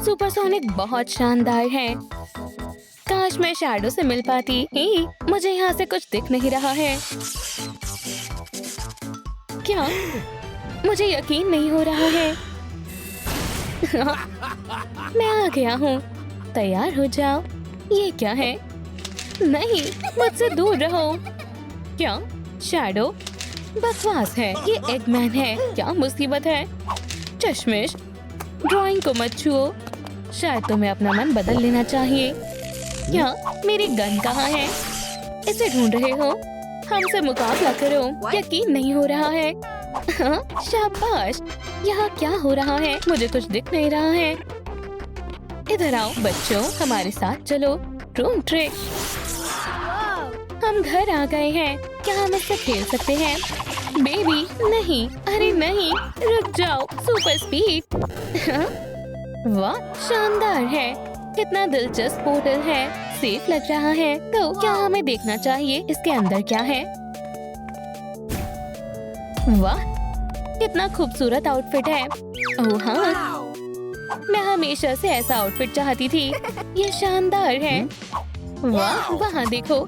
Supersonic बहुत शानदार है। काश मैं शैडो से मिल पाती। हे, मुझे यहाँ से कुछ दिख नहीं रहा है। क्या? मुझे यकीन नहीं हो रहा है। मैं आ गया हूँ। तैयार हो जाओ। ये क्या है? नहीं, मुझसे दूर रहो। क्या? शैडो? बकवास है। ये एगमैन है। क्या मुसीबत है? चश्मिश, ड्राइंग को मत छुओ। शायद तुम्हें अपना मन बदल लेना चाहिए। क्या? मेरी गन कहाँ है? इसे ढूंढ रहे हो? हमसे मुकाबला करो। यकीन नहीं हो रहा है। हाँ, शाबाश। यहाँ क्या हो रहा है? मुझे कुछ दिख नहीं रहा है। इधर आओ बच्चों, हमारे साथ चलो। Room trick. हम घर आ गए हैं। क्या हम इससे खेल सकते हैं? बेबी नहीं, अरे नहीं, रुक जाओ। Super speed. वाह, शानदार है। कितना दिलचस्प पोर्टल है। सेफ लग रहा है। तो क्या हमें देखना चाहिए इसके अंदर क्या है? वाह, कितना खूबसूरत आउटफिट है। ओह हाँ, मैं हमेशा से ऐसा आउटफिट चाहती थी। ये शानदार है। वाह, वहाँ देखो।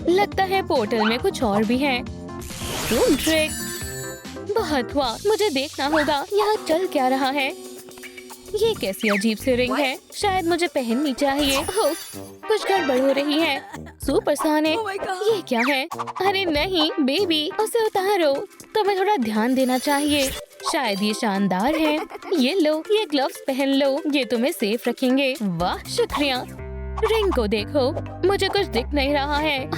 लगता है पोर्टल में कुछ और भी है। Room trick. बहुत हुआ, मुझे देखना होगा यहाँ चल क्या रहा है। ये कैसी अजीब सी रिंग है। शायद मुझे पहननी चाहिए। ओह, कुछ गड़बड़ हो रही है। सुपरसोनिक, ये क्या है? अरे नहीं बेबी, उसे उतारो। तुम्हें थोड़ा ध्यान देना चाहिए। शायद ये शानदार है। ये लो, ये ग्लव्स पहन लो। ये तुम्हें सेफ रखेंगे। वाह, शुक्रिया। रिंग को देखो। मुझे कुछ दिख नहीं रहा है।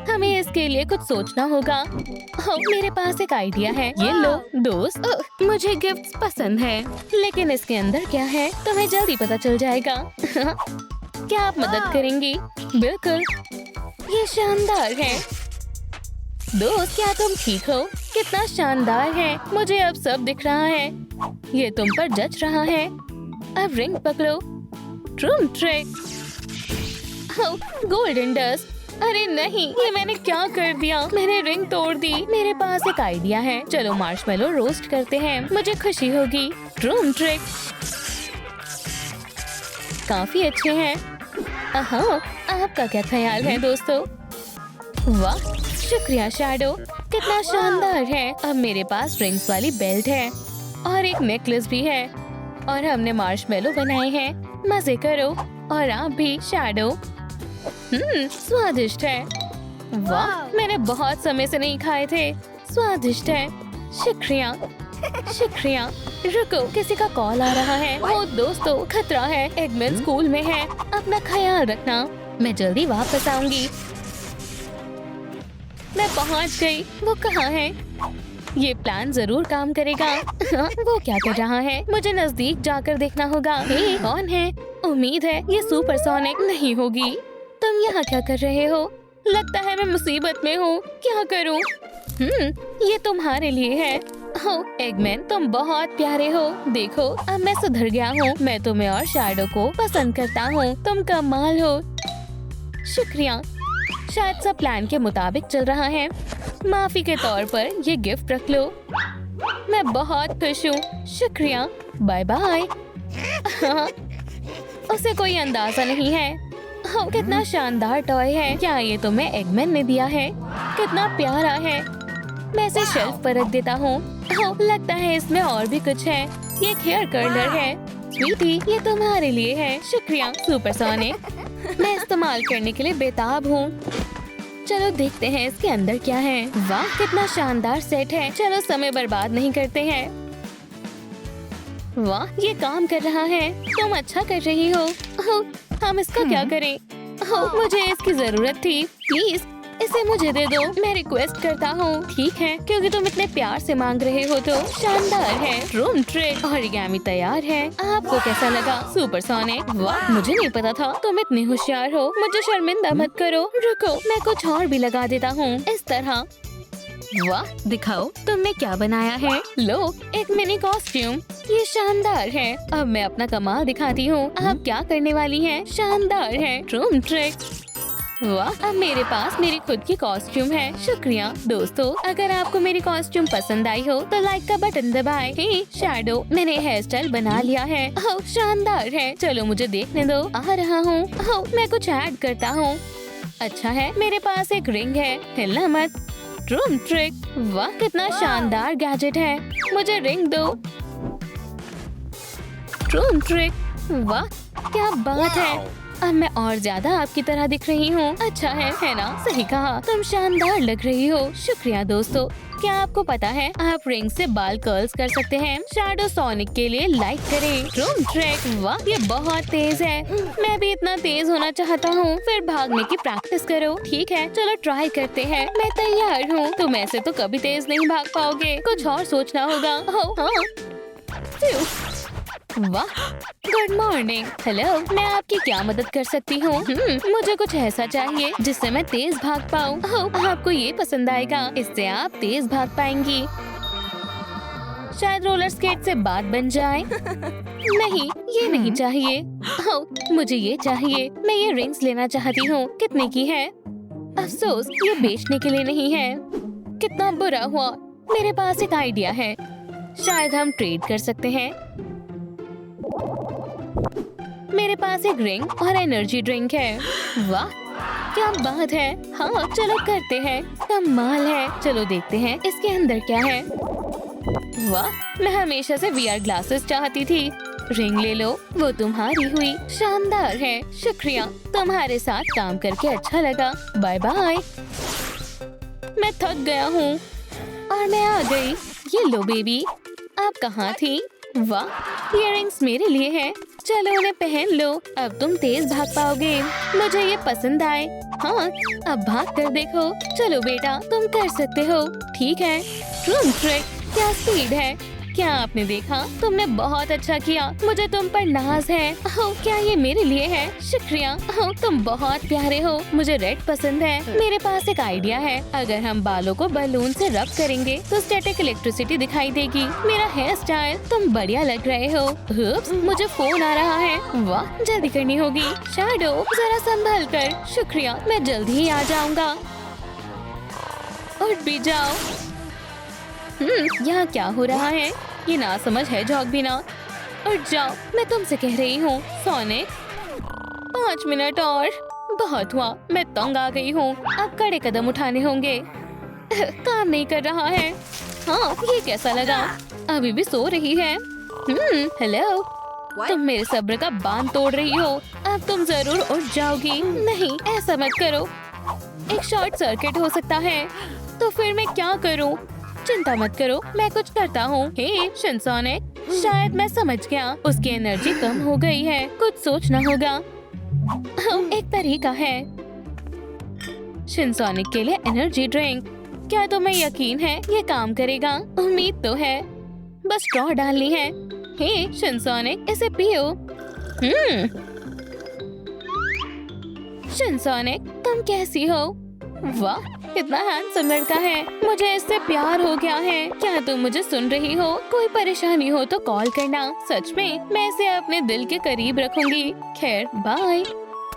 हमें इसके लिए कुछ सोचना होगा। मेरे पास एक आइडिया है। ये लो दोस्त, मुझे गिफ्ट्स पसंद है, लेकिन इसके अंदर क्या है तुम्हें जल्दी पता चल जाएगा। क्या आप मदद करेंगी? बिल्कुल, ये शानदार है। दोस्त, क्या तुम ठीक हो? कितना शानदार है। मुझे अब सब दिख रहा है। ये तुम पर जच रहा है। अब रिंग पकड़ो। Room trick. Golden dust. अरे नहीं, ये मैंने क्या कर दिया? मैंने रिंग तोड़ दी। मेरे पास एक आइडिया है। चलो मार्शमेलो रोस्ट करते हैं। मुझे खुशी होगी। Room trick. काफी अच्छे हैं। आपका क्या ख्याल है दोस्तों? वाह, शुक्रिया शैडो। कितना शानदार है। अब मेरे पास रिंग्स वाली बेल्ट है और एक नेकलेस भी है। और हमने मार्शमेलो बनाए हैं। मजे करो। और आप भी शैडो। स्वादिष्ट है। वाह, मैंने बहुत समय से नहीं खाए थे। स्वादिष्ट है। शुक्रिया। शुक्रिया। रुको, किसी का कॉल आ रहा है। वो दोस्तों, खतरा है। एगमैन स्कूल में है। अपना ख्याल रखना। मैं जल्दी वापस आऊंगी। मैं पहुंच गई। वो कहाँ है? ये प्लान जरूर काम करेगा। वो क्या कर रहा है? मुझे नजदीक जाकर देखना होगा। हे, कौन है? उम्मीद है ये सुपरसोनिक नहीं होगी। तुम यहाँ क्या कर रहे हो? लगता है मैं मुसीबत में हूँ। क्या करूँ? ये तुम्हारे लिए है। एगमैन, तुम बहुत प्यारे हो। देखो, अब मैं सुधर गया हूँ। मैं तुम्हें और शैडो को पसंद करता हूँ। तुम कमाल हो। शुक्रिया। शायद सब प्लान के मुताबिक चल रहा है। माफी के तौर पर ये गिफ्ट रख लो। मैं बहुत खुश हूँ। शुक्रिया। Bye bye. उसे कोई अंदाजा नहीं है। कितना शानदार टॉय है। क्या ये तुम्हें एगमैन ने दिया है? कितना प्यारा है। मैं इसे शेल्फ पर रख देता हूँ। लगता है इसमें और भी कुछ है। ये एक हेयर कर्लर है। स्वीटी, ये तुम्हारे लिए है। शुक्रिया सुपरसोनिक। मैं इस्तेमाल करने के लिए बेताब हूँ। चलो देखते हैं इसके अंदर क्या है। वाह, कितना शानदार सेट है। चलो समय बर्बाद नहीं करते हैं। वाह, ये काम कर रहा है। तुम अच्छा कर रही हो। हम इसका क्या करें? मुझे इसकी जरूरत थी। प्लीज इसे मुझे दे दो। मैं रिक्वेस्ट करता हूँ। ठीक है, क्योंकि तुम इतने प्यार से मांग रहे हो तो। शानदार है। Room trick. ओरिगामी तैयार है। आपको कैसा लगा सुपरसोनिक? वाह, मुझे नहीं पता था तुम इतने होशियार हो। मुझे शर्मिंदा मत करो। रुको, मैं कुछ और भी लगा देता हूँ। इस तरह। वाह, दिखाओ तुमने क्या बनाया है। लो, एक मिनी कॉस्ट्यूम। ये शानदार है। अब मैं अपना कमाल दिखाती हूँ। आप क्या करने वाली हैं? शानदार है। Room trick. वाह, अब मेरे पास मेरी खुद की कॉस्ट्यूम है। शुक्रिया दोस्तों, अगर आपको मेरी कॉस्ट्यूम पसंद आई हो तो लाइक का बटन दबाएं। हे शैडो, मैंने हेयर स्टाइल बना लिया है। ओह शानदार है, चलो मुझे देखने दो। आ रहा हूँ। ओह मैं कुछ ऐड करता हूँ। अच्छा है, मेरे पास एक रिंग है, हिलना मत। रूम ट्रिक, वाह कितना शानदार गैजेट है। मुझे रिंग दो। रूम ट्रिक, वाह क्या बात है। अब मैं और ज्यादा आपकी तरह दिख रही हूँ। अच्छा है ना? सही कहा, तुम शानदार लग रही हो। शुक्रिया दोस्तों। क्या आपको पता है आप रिंग से बाल कर्ल्स कर सकते हैं? शैडो सोनिक के लिए लाइक करें। रूम ट्रैक, वाह ये बहुत तेज है। मैं भी इतना तेज होना चाहता हूँ। फिर भागने की प्रैक्टिस करो। ठीक है, चलो ट्राई करते हैं। मैं तैयार हूँ। तुम ऐसे तो कभी तेज नहीं भाग पाओगे, कुछ और सोचना होगा। हाँ। वाह, गुड मॉर्निंग। हेलो, मैं आपकी क्या मदद कर सकती हूँ? मुझे कुछ ऐसा चाहिए जिससे मैं तेज भाग पाऊँ। आपको ये पसंद आएगा, इससे आप तेज भाग पाएंगी। शायद रोलर स्केट से बात बन जाए। नहीं, ये नहीं चाहिए। मुझे ये चाहिए। मैं ये रिंग्स लेना चाहती हूँ। कितने की है? अफसोस, ये बेचने के लिए नहीं है। कितना बुरा हुआ। मेरे पास एक आइडिया है, शायद हम ट्रेड कर सकते हैं। मेरे पास एक रिंग और एनर्जी ड्रिंक है। वाह क्या बात है। हाँ चलो करते हैं। कमाल है। चलो देखते हैं इसके अंदर क्या है। वाह, मैं हमेशा से VR ग्लासेस चाहती थी। रिंग ले लो, वो तुम्हारी हुई। शानदार है। शुक्रिया, तुम्हारे साथ काम करके अच्छा लगा। Bye bye. मैं थक गया हूँ और मैं आ गई। ये लो बेबी, आप कहाँ थी? वाह, इयररिंग्स मेरे लिए है। चलो उन्हें पहन लो, अब तुम तेज भाग पाओगे। मुझे ये पसंद आए। हाँ, अब भाग कर देखो। चलो बेटा, तुम कर सकते हो। ठीक है। रूम ट्रिक, क्या स्पीड है। क्या आपने देखा? तुमने बहुत अच्छा किया। मुझे तुम पर नाज है। क्या ये मेरे लिए है? शुक्रिया। तुम बहुत प्यारे हो। मुझे रेड पसंद है। मेरे पास एक आइडिया है, अगर हम बालों को बलून से रब करेंगे तो स्टैटिक इलेक्ट्रिसिटी दिखाई देगी। मेरा हेयर स्टाइल, तुम बढ़िया लग रहे हो। मुझे फोन आ रहा है। वाह, जल्दी करनी होगी। शैडो जरा संभल कर। शुक्रिया, मैं जल्दी ही आ जाऊंगा। उठ भी जाओ। यहाँ क्या हो रहा है? ये ना समझ है जॉग भी ना। उठ जाओ, मैं तुमसे कह रही हूँ। सोनिक 5 मिनट और। बहुत हुआ, मैं तंग आ गई हूँ। अब कड़े कदम उठाने होंगे। काम नहीं कर रहा है। हाँ, ये कैसा लगा? अभी भी सो रही है। हेलो, तुम मेरे सब्र का बांध तोड़ रही हो। अब तुम जरूर उठ जाओगी। नहीं, ऐसा मत करो। एक शॉर्ट सर्किट हो सकता है। तो फिर मैं क्या करूँ? चिंता मत करो, मैं कुछ करता हूँ। हे शिनसोनिक, शायद मैं समझ गया। उसकी एनर्जी कम हो गई है। कुछ सोचना होगा। एक तरीका है। शिनसोनिक के लिए एनर्जी ड्रिंक। क्या तुम्हें यकीन है ये काम करेगा? उम्मीद तो है। बस स्ट्रॉ डालनी है। हे शिनसोनिक, इसे पियो। शिनसोनिक, तुम कैसी हो? वाह, कितना हैंडसम लड़का है। मुझे इससे प्यार हो गया है। क्या तुम मुझे सुन रही हो? कोई परेशानी हो तो कॉल करना। सच में, मैं इसे अपने दिल के करीब रखूंगी। खैर बाय।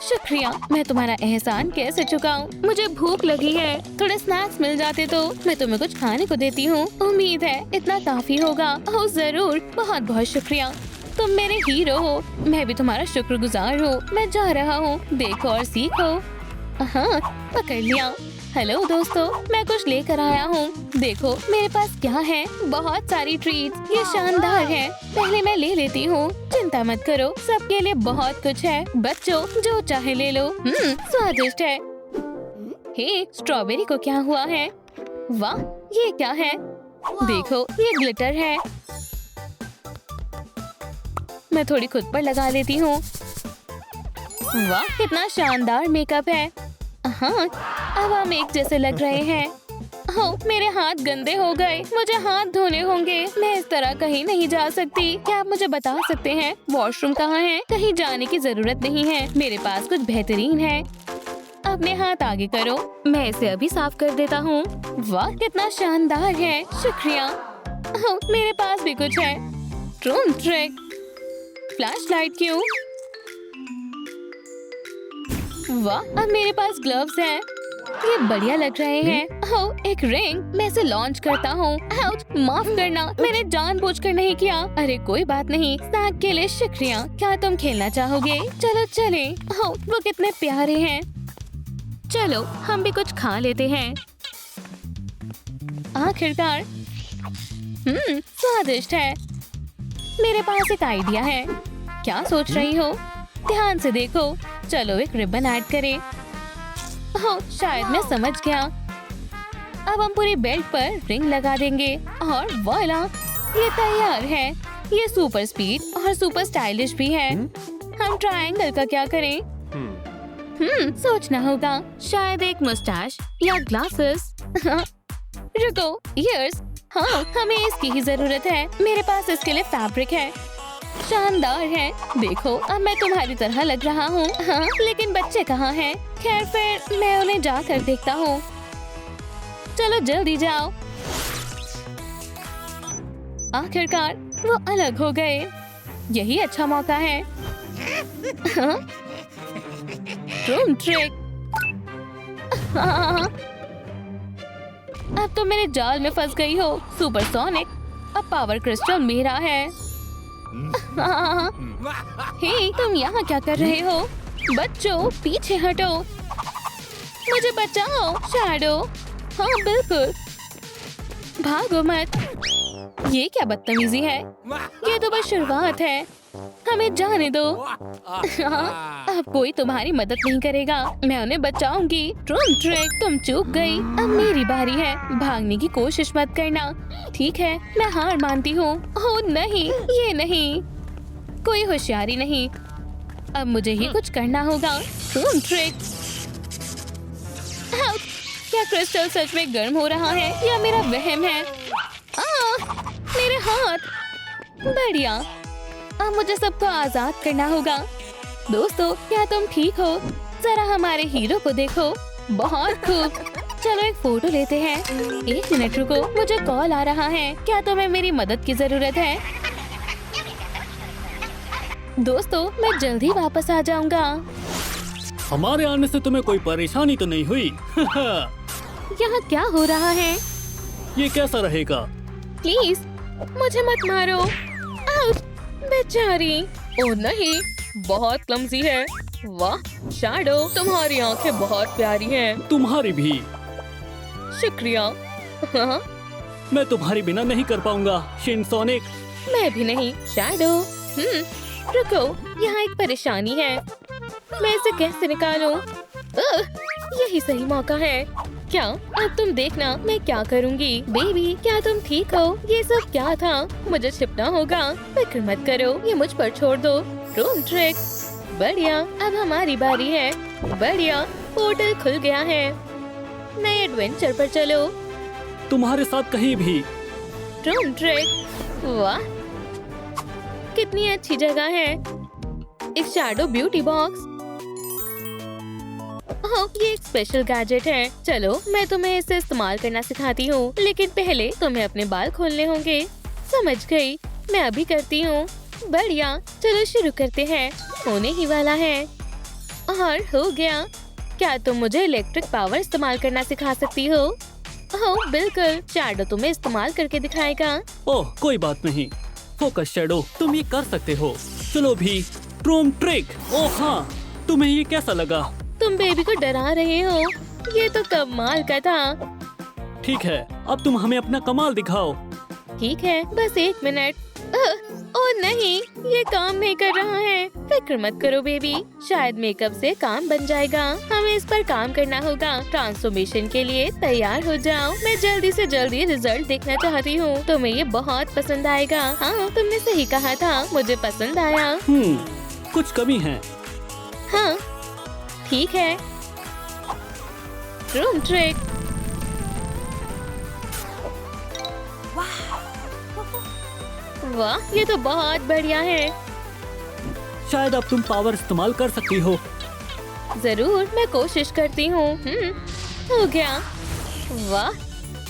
शुक्रिया, मैं तुम्हारा एहसान कैसे चुकाऊं? मुझे भूख लगी है। थोड़े स्नैक्स मिल जाते तो मैं तुम्हें कुछ खाने को देती हूँ। उम्मीद है इतना काफी होगा। ओह जरूर, बहुत बहुत शुक्रिया। तुम मेरे हीरो हो। मैं भी तुम्हारा शुक्रगुजार हूँ। मैं जा रहा हूँ। देखो और सीखो। हाँ, पकड़ लिया। हेलो दोस्तों, मैं कुछ लेकर आया हूँ। देखो मेरे पास क्या है। बहुत सारी ट्रीट्स। ये शानदार है। पहले मैं ले लेती हूँ। चिंता मत करो, सबके लिए बहुत कुछ है। बच्चों, जो चाहे ले लो। स्वादिष्ट है। हे, स्ट्रॉबेरी को क्या हुआ है? वाह, ये क्या है? देखो, ये ग्लिटर है। मैं थोड़ी खुद पर लगा लेती हूँ। वाह, कितना शानदार मेकअप है। हाँ, अब हम एक जैसे लग रहे हैं। मेरे हाथ गंदे हो गए। मुझे हाथ धोने होंगे। मैं इस तरह कहीं नहीं जा सकती। क्या आप मुझे बता सकते हैं वॉशरूम कहाँ है? कहीं जाने की जरूरत नहीं है। मेरे पास कुछ बेहतरीन है। अपने हाथ आगे करो। मैं इसे अभी साफ कर देता हूँ। वाह, कितना शानदार है। शुक्रिया। मेरे पास भी कुछ है। Room trick. फ्लैशलाइट क्यों? वाह, अब मेरे पास ग्लव्स हैं। ये बढ़िया लग रहे हैं। ओह, एक रिंग। मैं इसे लॉन्च करता हूँ। आउच, माफ करना, मैंने जानबूझकर नहीं किया। अरे कोई बात नहीं, स्नैक के लिए शुक्रिया। क्या तुम खेलना चाहोगे? चलो चले। ओह, वो कितने प्यारे हैं। चलो हम भी कुछ खा लेते हैं। आखिरकार स्वादिष्ट है। मेरे पास एक आइडिया है। क्या सोच रही हो? ध्यान से देखो। चलो एक रिबन ऐड करें। ओह, शायद मैं समझ गया। अब हम पूरी बेल्ट पर रिंग लगा देंगे और वॉइला, ये तैयार है। ये सुपर स्पीड और सुपर स्टाइलिश भी है। हम ट्रायंगल का क्या करें? सोचना होगा। शायद एक मुस्टैच या ग्लासेस। रुको, ईयर्स। हाँ, हमें इसकी ही जरूरत है। मेरे पास इसके लिए फैब्रिक है। शानदार है। देखो, अब मैं तुम्हारी तरह लग रहा हूँ। हाँ, लेकिन बच्चे कहाँ हैं? खैर, फिर मैं उन्हें जाकर देखता हूँ। चलो जल्दी जाओ। आखिरकार वो अलग हो गए। यही अच्छा मौका है। हाँ? Room trick. हाँ। अब तो मेरे जाल में फंस गई हो, सुपरसोनिक। अब पावर क्रिस्टल मेरा है। हे, तुम यहाँ क्या कर रहे हो? बच्चों, पीछे हटो। मुझे बचाओ, शैडो। हाँ बिल्कुल, भागो मत। ये क्या बदतमीजी है? ये तो बस शुरुआत है। हमें जाने दो। हाँ, अब कोई तुम्हारी मदद नहीं करेगा। मैं उन्हें बचाऊंगी। ट्रूम ट्रिक, तुम चूक गई। अब मेरी बारी है। भागने की कोशिश मत करना। ठीक है, मैं हार मानती हूँ। ओह नहीं, ये नहीं। कोई होशियारी नहीं। अब मुझे ही कुछ करना होगा। ट्रूम ट्रिक। क्या क्रिस्टल सच में गर्म हो रहा है या मेरा वहम है? मेरे हाथ। बढ़िया, अब मुझे सबको आजाद करना होगा। दोस्तों, क्या तुम ठीक हो? जरा हमारे हीरो को देखो। बहुत खूब। चलो एक फोटो लेते हैं। एक मिनट रुको, मुझे कॉल आ रहा है। क्या तुम्हें मेरी मदद की जरूरत है? दोस्तों, मैं जल्दी वापस आ जाऊंगा। हमारे आने से तुम्हें कोई परेशानी तो नहीं हुई? यहाँ क्या हो रहा है? ये कैसा रहेगा? प्लीज मुझे मत मारो। आउच, बेचारी। ओह नहीं, बहुत क्लमजी है। वाह शैडो, तुम्हारी आंखें बहुत प्यारी हैं। तुम्हारी भी। शुक्रिया। हाँ? मैं तुम्हारी बिना नहीं कर पाऊंगा, शिनसोनिक। मैं भी नहीं, शैडो। रुको, यहाँ एक परेशानी है। मैं इसे कैसे निकालूं? यही सही मौका है। क्या? अब तुम देखना मैं क्या करूँगी। बेबी, क्या तुम ठीक हो? ये सब क्या था? मुझे छिपना होगा। फिक्र मत करो, ये मुझ पर छोड़ दो। Room trick. बढ़िया, अब हमारी बारी है। बढ़िया, पोर्टल खुल गया है। नए एडवेंचर पर चलो। तुम्हारे साथ कहीं भी। Room trick. वाह, कितनी अच्छी जगह है। एक शैडो ब्यूटी बॉक्स। ओह, ये एक स्पेशल गैजेट है। चलो मैं तुम्हें इसे इस्तेमाल करना सिखाती हूँ, लेकिन पहले तुम्हें अपने बाल खोलने होंगे। समझ गई, मैं अभी करती हूँ। बढ़िया, चलो शुरू करते हैं। होने ही वाला है। और हो गया। क्या तुम मुझे इलेक्ट्रिक पावर इस्तेमाल करना सिखा सकती हो? ओह बिल्कुल, शैडो तुम्हें इस्तेमाल करके दिखाएगा। ओह कोई बात नहीं। फोकस शैडो, तुम ये कर सकते हो। चलो भी। ट्रूम ट्रिक। ओह हाँ, तुम्हें ये कैसा लगा? तुम बेबी को डरा रहे हो। ये तो कमाल का था। ठीक है, अब तुम हमें अपना कमाल दिखाओ। ठीक है, बस एक मिनट। ओह नहीं, ये काम नहीं कर रहा है। फिक्र मत करो बेबी, शायद मेकअप से काम बन जाएगा। हमें इस पर काम करना होगा। ट्रांसफॉर्मेशन के लिए तैयार हो जाओ। मैं जल्दी से जल्दी रिजल्ट देखना चाहती हूँ। तुम्हें ये बहुत पसंद आएगा। हाँ, तुमने सही कहा था, मुझे पसंद आया। कुछ कमी है। हाँ ठीक है। Room trick. वाह, ये तो बहुत बढ़िया है। शायद अब तुम पावर इस्तेमाल कर सकती हो। जरूर, मैं कोशिश करती हूँ। हो गया। वाह,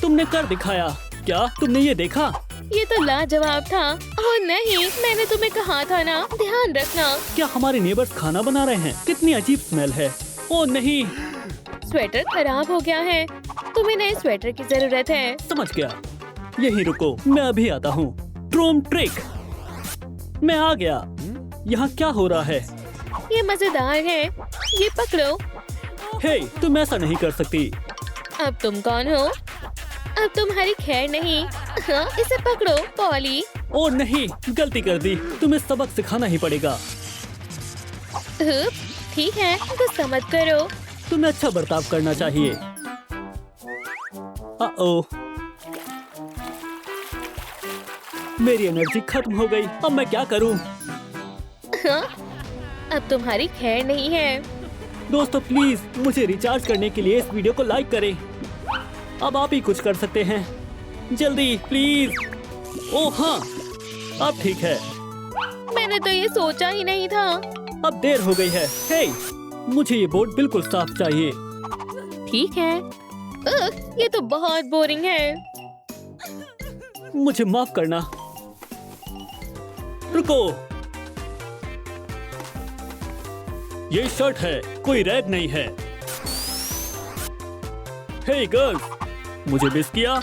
तुमने कर दिखाया। क्या तुमने ये देखा? ये तो लाजवाब था। ओह नहीं, मैंने तुम्हें कहा था ना, ध्यान रखना। क्या हमारे नेबर्स खाना बना रहे हैं? कितनी अजीब स्मेल है। ओ नहीं, स्वेटर खराब हो गया है। तुम्हें नए स्वेटर की जरूरत है। समझ गया। यहीं रुको, मैं अभी आता हूँ। ट्रूम ट्रिक, मैं आ गया। यहाँ क्या हो रहा है? ये मजेदार है। ये पकड़ो। हे, तुम ऐसा नहीं कर सकती। अब तुम कौन हो? अब तुम्हारी खैर नहीं। हाँ, इसे पकड़ो पॉली। ओ नहीं, गलती कर दी। तुम्हें सबक सिखाना ही पड़ेगा। उप, ठीक है, गुस्सा मत करो। तुम्हें अच्छा बर्ताव करना चाहिए। ओ, मेरी एनर्जी खत्म हो गई। अब मैं क्या करूं? हाँ, अब तुम्हारी खैर नहीं है। दोस्तों प्लीज मुझे रिचार्ज करने के लिए इस वीडियो को लाइक करें। अब आप ही कुछ कर सकते हैं, जल्दी प्लीज। ओ हाँ, अब ठीक है। मैंने तो ये सोचा ही नहीं था। अब देर हो गई है। हे, मुझे ये बोर्ड बिल्कुल साफ चाहिए। ठीक है। ये तो बहुत बोरिंग है। मुझे माफ करना। रुको, ये शर्ट है, कोई रैग नहीं है। हे गर्ल्स, मुझे मिस किया?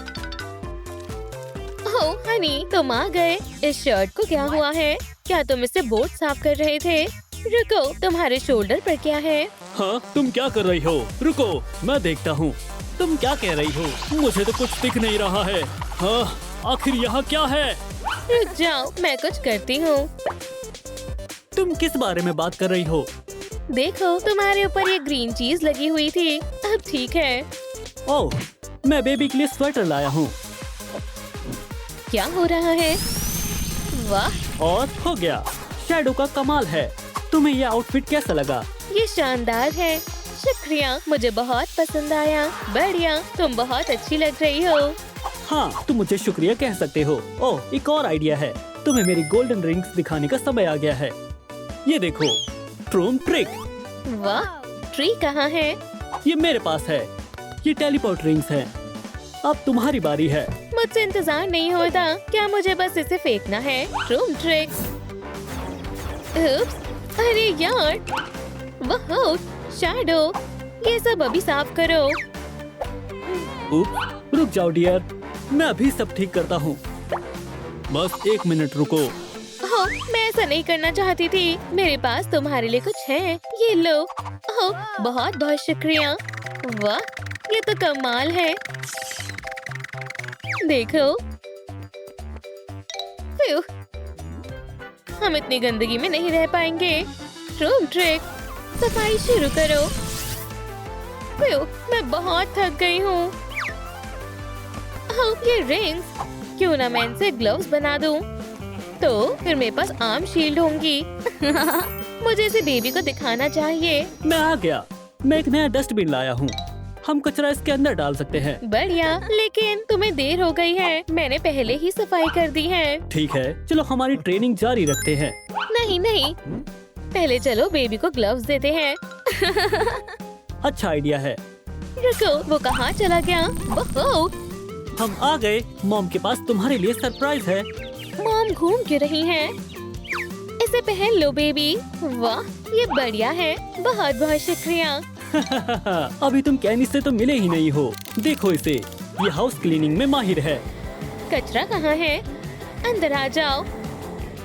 ओह हनी, तुम आ गए। इस शर्ट को क्या हुआ है? क्या तुम इससे बोर्ड साफ कर रहे थे? रुको, तुम्हारे शोल्डर पर क्या है? हाँ, तुम क्या कर रही हो? रुको, मैं देखता हूँ। तुम क्या कह रही हो? मुझे तो कुछ दिख नहीं रहा है। हाँ, आखिर यहाँ क्या है? रुक जाओ, मैं कुछ करती हूँ। तुम किस बारे में बात कर रही हो? देखो, तुम्हारे ऊपर ये ग्रीन चीज लगी हुई थी। अब ठीक है। ओह, मैं बेबी के लिए स्वेटर लाया हूँ। क्या हो रहा है? वाह, और हो गया। शैडो का कमाल है। तुम्हें यह आउटफिट कैसा लगा? ये शानदार है। शुक्रिया, मुझे बहुत पसंद आया। बढ़िया, तुम बहुत अच्छी लग रही हो। हाँ, तुम मुझे शुक्रिया कह सकते हो। ओह, एक और आइडिया है। तुम्हें मेरी गोल्डन रिंग्स दिखाने का समय आ गया है। ये देखो, ट्रूम ट्रिक। वाह, ट्री कहाँ है? ये मेरे पास है। ये टेलीपोर्ट रिंग्स हैं। अब तुम्हारी बारी है। मुझसे इंतजार नहीं होता। क्या मुझे बस इसे फेंकना है? ट्रूम ट्रिक। उप्स, अरे यार, वाह, शैडो, ये सब अभी साफ करो। उप, रुक जाओ डियर, मैं अभी सब ठीक करता हूँ। बस 1 मिनट रुको। ओह, मैं ऐसा नहीं करना चाहती थी। मेरे पास तुम्हारे लिए कुछ है। ये लो। ओह, बहुत बहुत शुक्रिया। वाह, ये तो कमाल है। देखो। फ्यू, हम इतनी गंदगी में नहीं रह पाएंगे। ट्रूम ट्रिक, सफाई शुरू करो। फ्यू, मैं बहुत थक गई हूँ। ओह, ये रिंग्स, क्यों ना मैं इनसे ग्लव्स बना दूं? तो फिर मेरे पास आर्म शील्ड होंगी। मुझे इसे बेबी को दिखाना चाहिए। मैं आ गया। मैं एक नया डस्टबिन लाया हूँ। हम कचरा इसके अंदर डाल सकते हैं। बढ़िया, लेकिन तुम्हें देर हो गई है। मैंने पहले ही सफाई कर दी है। ठीक है, चलो हमारी ट्रेनिंग जारी रखते हैं। नहीं नहीं, पहले चलो बेबी को ग्लव्स देते हैं। अच्छा आइडिया है। रुको, वो कहाँ चला गया? ओह, हम आ गए। मॉम के पास तुम्हारे लिए सरप्राइज है। मॉम घूम क्यों रही हैं? इसे पहन लो बेबी। वाह, ये बढ़िया है। बहुत बहुत शुक्रिया। अभी तुम कैनी से तो मिले ही नहीं हो। देखो इसे, ये हाउस क्लीनिंग में माहिर है। कचरा कहाँ है? अंदर आ जाओ।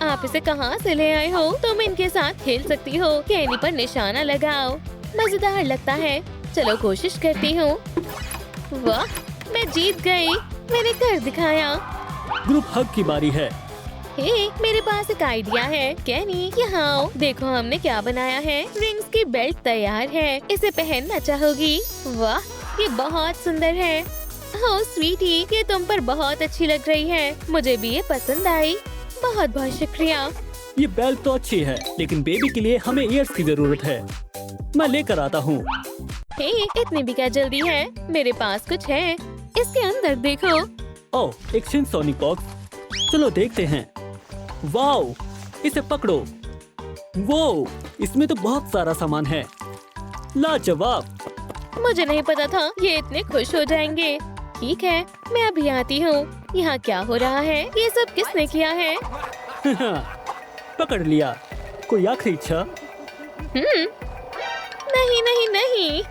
आप इसे कहाँ से ले आए हो? तुम इनके साथ खेल सकती हो। कैनी पर निशाना लगाओ। मजेदार लगता है। चलो कोशिश करती हूँ। वाह, मैं जीत गई। मैंने कर दिखाया। ग्रुप हग की बारी है। हे, मेरे पास एक आइडिया है। कैनी, यहाँ आओ। देखो हमने क्या बनाया है। रिंग्स की बेल्ट तैयार है। इसे पहनना चाहोगी? वाह, ये बहुत सुंदर है। ओह स्वीटी, ये तुम पर बहुत अच्छी लग रही है। मुझे भी ये पसंद आई। बहुत बहुत शुक्रिया। ये बेल्ट तो अच्छी है, लेकिन बेबी के लिए हमें ईयर्स की जरूरत है। मैं लेकर आता हूँ। हे, इतनी भी क्या जल्दी है? मेरे पास कुछ है। इसके अंदर देखो। ओह, एक सिंसोनिक बॉक्स। चलो देखते हैं। वाओ, इसे पकड़ो। वो, इसमें तो बहुत सारा सामान है। लाजवाब। मुझे नहीं पता था ये इतने खुश हो जाएंगे। ठीक है, मैं अभी आती हूँ। यहाँ क्या हो रहा है? ये सब किसने किया है? पकड़ लिया। कोई आखिरी इच्छा? नहीं नहीं नहीं।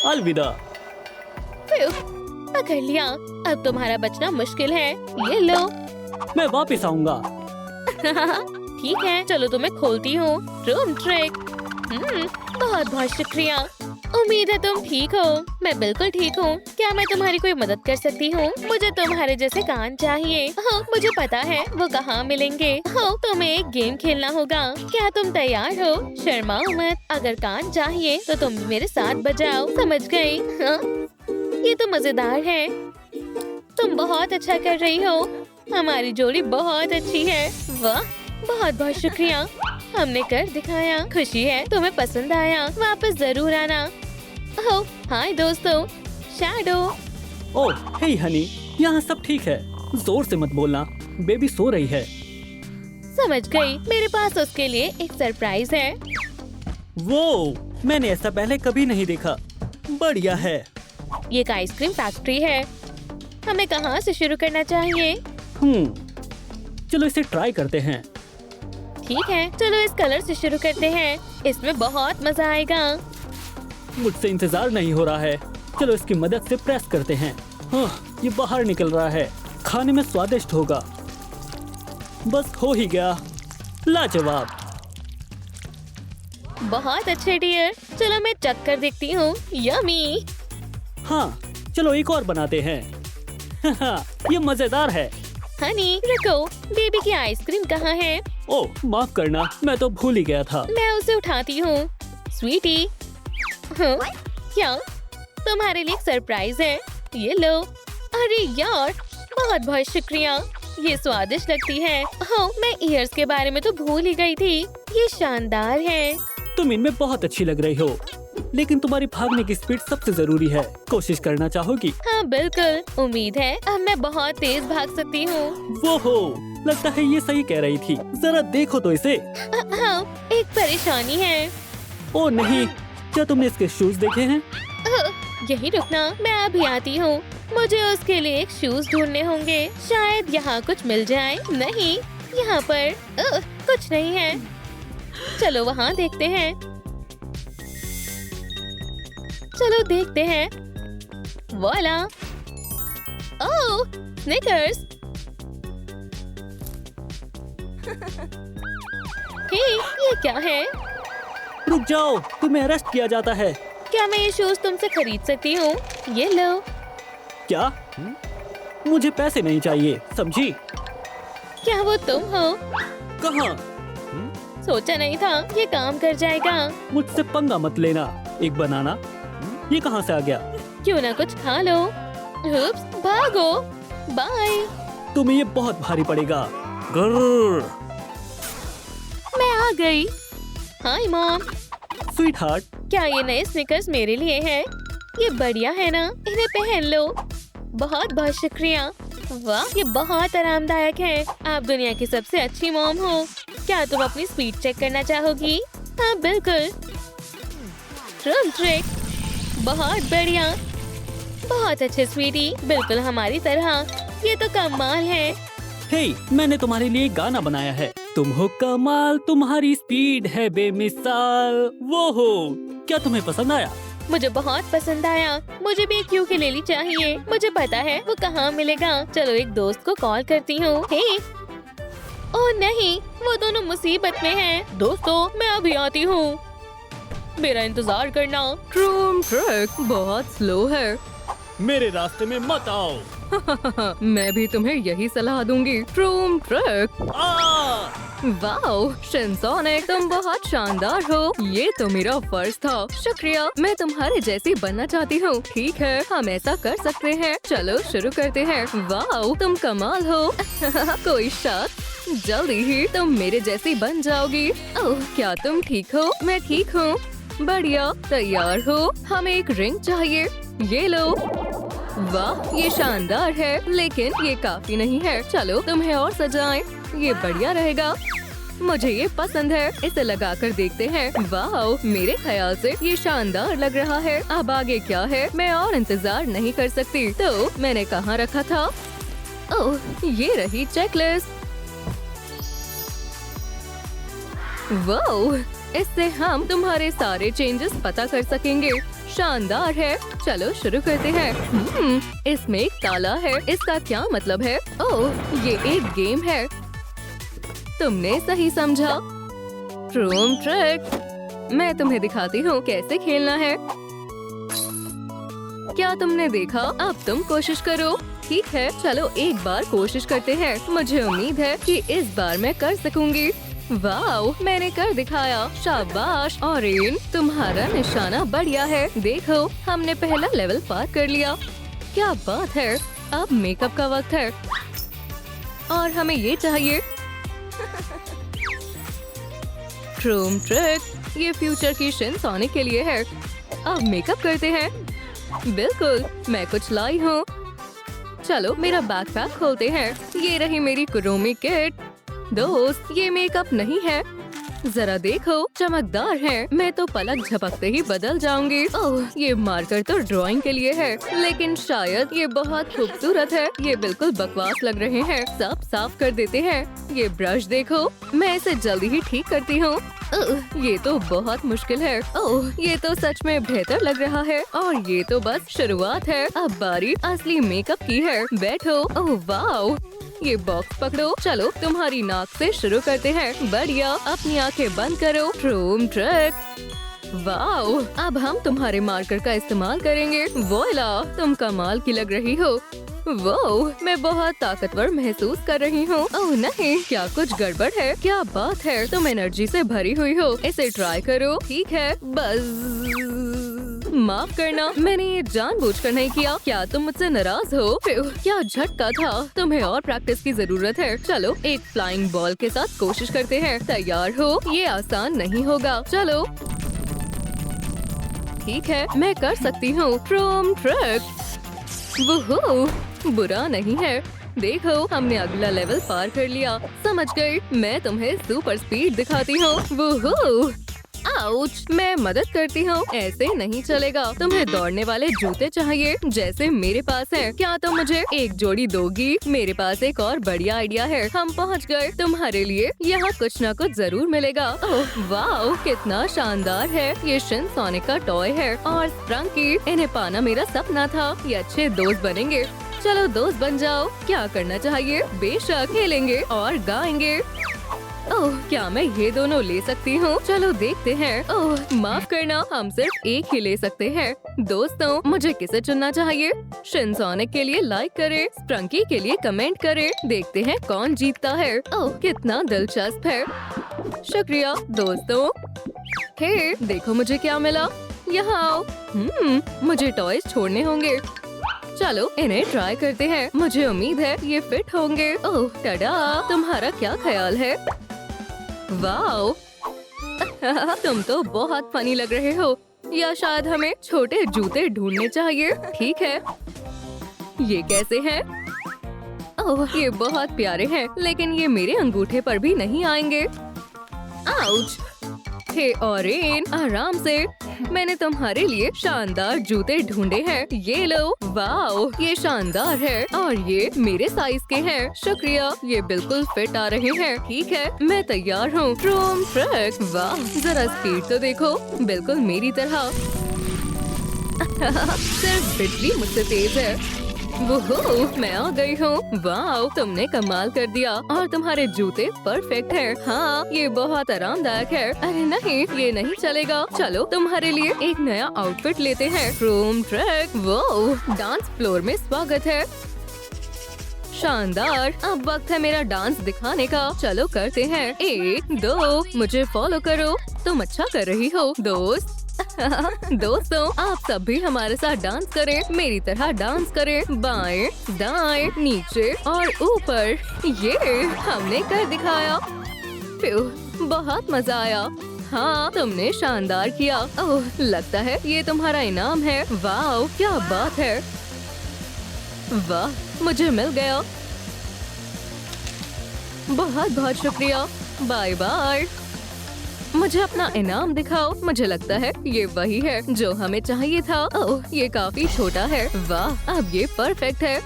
अलविदा। फिर, पकड़ लिया। अब तुम्हारा बचना मुश्किल है। ये लो। मैं वापस आऊंगा। ठीक है, चलो तुम्हें खोलती हूँ। Room trick. बहुत बहुत शुक्रिया। उम्मीद है तुम ठीक हो। मैं बिल्कुल ठीक हूँ। क्या मैं तुम्हारी कोई मदद कर सकती हूँ? मुझे तुम्हारे जैसे कान चाहिए। हाँ, मुझे पता है वो कहाँ मिलेंगे। हाँ, तुम्हें एक गेम खेलना होगा। क्या तुम तैयार हो? शर्माओ मत। अगर कान चाहिए तो तुम मेरे साथ बजाओ। समझ गई? हाँ? ये तो मजेदार है। तुम बहुत अच्छा कर रही हो। हमारी जोड़ी बहुत अच्छी है। वाह, बहुत बहुत शुक्रिया। हमने कर दिखाया। खुशी है तुम्हें पसंद आया। वापस जरूर आना। ओह, हाय दोस्तों। शैडो। ओह, हे हनी, यहाँ सब ठीक है। जोर से मत बोलना, बेबी सो रही है। समझ गई। मेरे पास उसके लिए एक सरप्राइज है। वो, मैंने ऐसा पहले कभी नहीं देखा। बढ़िया है। ये एक आइसक्रीम फैक्ट्री है। हमें कहाँ से शुरू करना चाहिए? चलो इसे ट्राई करते हैं। ठीक है, चलो इस कलर से शुरू करते हैं। इसमें बहुत मजा आएगा। मुझसे इंतजार नहीं हो रहा है। चलो इसकी मदद से प्रेस करते हैं। हाँ, ये बाहर निकल रहा है। खाने में स्वादिष्ट होगा। बस हो ही गया। लाजवाब। बहुत अच्छे डियर। चलो मैं चख कर देखती हूँ। यमी। हाँ, चलो एक और बनाते हैं। ये मजेदार है। हनी रुको, बेबी की आइसक्रीम कहाँ है? ओह, माफ करना, मैं तो भूल ही गया था। मैं उसे उठाती हूँ। स्वीटी। हाँ? क्या? तुम्हारे लिए एक सरप्राइज है। ये लो। अरे यार, बहुत बहुत शुक्रिया। ये स्वादिष्ट लगती है। हाँ, मैं ईयर्स के बारे में तो भूल ही गई थी। ये शानदार है। तुम इनमें बहुत अच्छी लग रही हो, लेकिन तुम्हारी भागने की स्पीड सबसे जरूरी है। कोशिश करना चाहोगी? हाँ बिल्कुल। उम्मीद है अब मैं बहुत तेज भाग सकती हूँ। वो हो, लगता है ये सही कह रही थी। जरा देखो तो इसे। हाँ, एक परेशानी है। ओ नहीं, क्या तुमने इसके शूज देखे हैं? यही रुकना, मैं अभी आती हूँ। मुझे उसके लिए एक शूज ढूंढने होंगे। शायद यहाँ कुछ मिल जाए। नहीं, यहाँ पर कुछ नहीं है। चलो वहाँ देखते हैं। चलो देखते हैं। वॉला। ओह, स्निकर्स। हे, ये क्या है? रुक जाओ, तुम्हें अरेस्ट किया जाता है। क्या मैं ये शूज तुमसे खरीद सकती हूँ? ये लो। क्या? मुझे पैसे नहीं चाहिए, समझी? क्या वो तुम हो? कहाँ? सोचा नहीं था ये काम कर जाएगा। मुझसे पंगा मत लेना। एक बनाना, ये कहाँ से आ गया? क्यों ना कुछ खा लो। उप्स, भागो। बाय। तुम्हें ये बहुत भारी पड़ेगा। ग्रर। मैं आ गई। Hi mom. स्वीट हार्ट, क्या ये नए स्निकर्स मेरे लिए हैं? ये बढ़िया है ना? इन्हें पहन लो। बहुत बहुत शुक्रिया। वाह, ये बहुत आरामदायक है। आप दुनिया की सबसे अच्छी मॉम हो। क्या तुम अपनी स्पीड चेक करना चाहोगी? हाँ बिल्कुल। Room trick. बहुत बढ़िया। बहुत अच्छे स्वीटी, बिल्कुल हमारी तरह। ये तो कमाल है। हे, मैंने तुम्हारे लिए गाना बनाया है। तुम हो कमाल, तुम्हारी स्पीड है बेमिसाल। वो हो, क्या तुम्हें पसंद आया? मुझे बहुत पसंद आया। मुझे भी एक यूकेलेली चाहिए। मुझे पता है वो कहाँ मिलेगा। चलो एक दोस्त को कॉल करती हूँ। हे, ओह नहीं, वो दोनों मुसीबत में हैं। दोस्तों, मैं अभी आती हूँ। मेरा इंतजार करना। रूम ट्रिक बहुत स्लो है। मेरे रास्ते में मत आओ। मैं भी तुम्हें यही सलाह दूंगी। Room trick. वाओ, शिनसोनिक, तुम बहुत शानदार हो। ये तो मेरा फर्ज था। शुक्रिया, मैं तुम्हारे जैसी बनना चाहती हूँ। ठीक है, हम ऐसा कर सकते हैं। चलो शुरू करते हैं। वाओ, तुम कमाल हो। कोई शक? जल्दी ही तुम मेरे जैसी बन जाओगी। ओह, क्या तुम ठीक हो? मैं ठीक हूँ। बढ़िया, तैयार हो? हमें एक रिंग चाहिए। ये लो। वाह, ये शानदार है, लेकिन ये काफी नहीं है। चलो तुम्हें और सजाएं। ये बढ़िया रहेगा। मुझे ये पसंद है। इसे लगा कर देखते हैं। वाह, मेरे ख्याल से ये शानदार लग रहा है। अब आगे क्या है? मैं और इंतजार नहीं कर सकती। तो मैंने कहाँ रखा था? ओह, ये रही चेकलिस्ट। वाह, इससे हम तुम्हारे सारे चेंजेस पता कर सकेंगे। शानदार है, चलो शुरू करते हैं। इसमें एक ताला है, इसका क्या मतलब है? ओह, ये एक गेम है। तुमने सही समझा। ट्रूम ट्रिक, मैं तुम्हें दिखाती हूँ कैसे खेलना है। क्या तुमने देखा? अब तुम कोशिश करो। ठीक है, चलो एक बार कोशिश करते हैं। मुझे उम्मीद है कि इस बार मैं कर सकूंगी। वाह, मैंने कर दिखाया। शाबाश ऑरेन, तुम्हारा निशाना बढ़िया है। देखो, हमने पहला लेवल पार कर लिया। क्या बात है। अब मेकअप का वक्त है और हमें ये चाहिए। ट्रूम ट्रिक, ये फ्यूचर की शिनसोनिक के लिए है। अब मेकअप करते हैं। बिल्कुल, मैं कुछ लाई हूँ। चलो मेरा बैकपैक खोलते हैं। ये रही मेरी कुरोमी किट। दोस्त, ये मेकअप नहीं है, जरा देखो, चमकदार है। मैं तो पलक झपकते ही बदल जाऊंगी। ओह, ये मार्कर तो ड्राइंग के लिए है, लेकिन शायद ये बहुत खूबसूरत है। ये बिल्कुल बकवास लग रहे हैं। सब साफ कर देते हैं। ये ब्रश देखो, मैं इसे जल्दी ही ठीक करती हूँ। ये तो बहुत मुश्किल है। ओह, ये तो सच में बेहतर लग रहा है। और ये तो बस शुरुआत है। अब बारी असली मेकअप की है। बैठो। ओह वाओ, ये बॉक्स पकड़ो। चलो तुम्हारी नाक से शुरू करते हैं। बढ़िया, अपनी आंखें बंद करो। ट्रूम ट्रिक। वाओ, अब हम तुम्हारे मार्कर का इस्तेमाल करेंगे। वोइला, तुम कमाल की लग रही हो। वो, मैं बहुत ताकतवर महसूस कर रही हूँ। ओह नहीं, क्या कुछ गड़बड़ है? क्या बात है, तुम एनर्जी से भरी हुई हो। इसे ट्राई करो। ठीक है, बस माफ करना, मैंने ये जानबूझकर नहीं किया। क्या तुम मुझसे नाराज हो? क्या झटका था। तुम्हें और प्रैक्टिस की जरूरत है। चलो एक फ्लाइंग बॉल के साथ कोशिश करते हैं। तैयार हो? ये आसान नहीं होगा। चलो ठीक है, मैं कर सकती हूँ। ट्रूम ट्रिक। वुहू, बुरा नहीं है। देखो, हमने अगला लेवल पार कर लिया। समझ गई, मैं तुम्हें सुपर स्पीड दिखाती हूँ। वुहू, आउच, मैं मदद करती हूँ। ऐसे नहीं चलेगा। तुम्हें दौड़ने वाले जूते चाहिए, जैसे मेरे पास है। क्या तुम मुझे एक जोड़ी दोगी? मेरे पास एक और बढ़िया आइडिया है। हम पहुँच गए। तुम्हारे लिए यहाँ कुछ न कुछ जरूर मिलेगा। ओह वाओ, कितना शानदार है। ये शिनसोनिक का टॉय है और स्प्रंकी। इन्हें पाना मेरा सपना था। ये अच्छे दोस्त बनेंगे। चलो दोस्त बन जाओ। क्या करना चाहिए? बेशक, खेलेंगे और गाएंगे। ओह, क्या मैं ये दोनों ले सकती हूँ? चलो देखते हैं। ओह माफ करना, हम सिर्फ एक ही ले सकते हैं। दोस्तों, मुझे किसे चुनना चाहिए? शिनसोनिक के लिए लाइक करें, स्प्रंकी के लिए कमेंट करें। देखते हैं कौन जीतता है। ओह, कितना दिलचस्प है। शुक्रिया दोस्तों। हे, देखो मुझे क्या मिला। यहाँ आओ। मुझे टॉयज छोड़ने होंगे। चलो इन्हें ट्राई करते हैं। मुझे उम्मीद है ये फिट होंगे। ओह टडा, तुम्हारा क्या ख्याल है? वाओ, तुम तो बहुत फनी लग रहे हो। या शायद हमें छोटे जूते ढूंढने चाहिए। ठीक है, ये कैसे हैं? ओह, ये बहुत प्यारे हैं, लेकिन ये मेरे अंगूठे पर भी नहीं आएंगे। आउच। हे ऑरेन, आराम से। मैंने तुम्हारे लिए शानदार जूते ढूंढे हैं। ये लो। वाओ, ये शानदार है और ये मेरे साइज के हैं। शुक्रिया, ये बिल्कुल फिट आ रहे हैं। ठीक है, मैं तैयार हूँ। ट्रूम ट्रिक। वाह, जरा स्पीड तो देखो, बिल्कुल मेरी तरह। सिर्फ बिजली मुझसे तेज है। वुहू, मैं आ गई हूँ। वाओ, तुमने कमाल कर दिया और तुम्हारे जूते परफेक्ट हैं। हाँ, ये बहुत आरामदायक है। अरे नहीं, ये नहीं चलेगा। चलो तुम्हारे लिए एक नया आउटफिट लेते हैं। ट्रूम ट्रिक। वो, डांस फ्लोर में स्वागत है। शानदार, अब वक्त है मेरा डांस दिखाने का। चलो करते हैं। 1 2, मुझे फॉलो करो। तुम अच्छा कर रही हो दोस्त। दोस्तों, आप सब भी हमारे साथ डांस करें। मेरी तरह डांस करें। बाएं, दाएं, नीचे और ऊपर। ये हमने कर दिखाया। बहुत मजा आया। हाँ, तुमने शानदार किया। ओह, लगता है ये तुम्हारा इनाम है। वाह, क्या बात है। वाह, मुझे मिल गया। बहुत बहुत शुक्रिया। Bye bye. मुझे अपना इनाम दिखाओ। मुझे लगता है ये वही है जो हमें चाहिए था। ओह, ये काफी छोटा है। वाह, अब ये परफेक्ट है।